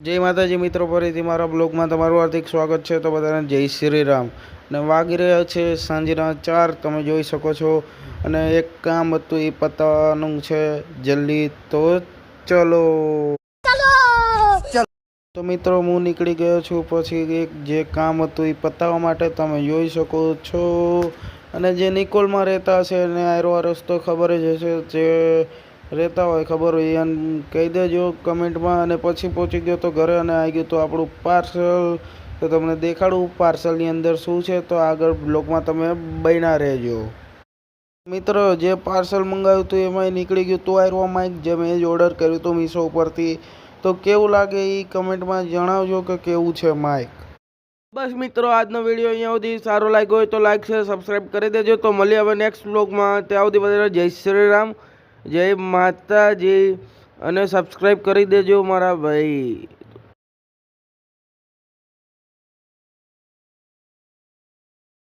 જય માતાજી મિત્રો, ફરીથી મારા બ્લોગમાં તમારું હાર્દિક સ્વાગત છે। તો બધાને જય શ્રી રામ। અને વાગી રહ્યા છે સાંજના 4, તમે જોઈ શકો છો। અને એક કામ હતું એ પતાવવાનું છે જલ્દી, તો ચલો। તો મિત્રો હું નીકળી ગયો છું, પછી એક જે કામ હતું એ પતાવવા માટે તમે જોઈ શકો છો। અને જે નિકોલમાં રહેતા હશે એને આયરો રસ્તો ખબર જ હશે, જે રહેતા હોય ખબર હોય એને કહી દેજો કમેન્ટમાં। અને પછી પહોંચી ગયો તો ઘરે અને આવી ગયું તો આપણું પાર્સલ। તો તમને દેખાડું પાર્સલની અંદર શું છે, તો આગળ બ્લોગમાં તમે બન્યા રહેજો। મિત્રો જે પાર્સલ મંગાવ્યું હતું એમાં નીકળી ગયું તો આયરો માઇક, જે મેં જ ઓર્ડર કર્યું હતું મીશો ઉપરથી। તો કેવું લાગે એ કમેન્ટમાં જણાવજો કે કેવું છે માઇક। બસ મિત્રો, આજનો વિડીયો અહીંયા સુધી સારો લાગ્યો હોય તો લાઈક શેર સબસ્ક્રાઈબ કરી દેજો। તો મળીએ હવે નેક્સ્ટ બ્લોગમાં, ત્યાં સુધી બધાને જય શ્રી રામ, જય માતાજી। અને સબસ્ક્રાઈબ કરી દેજો મારા ભાઈ।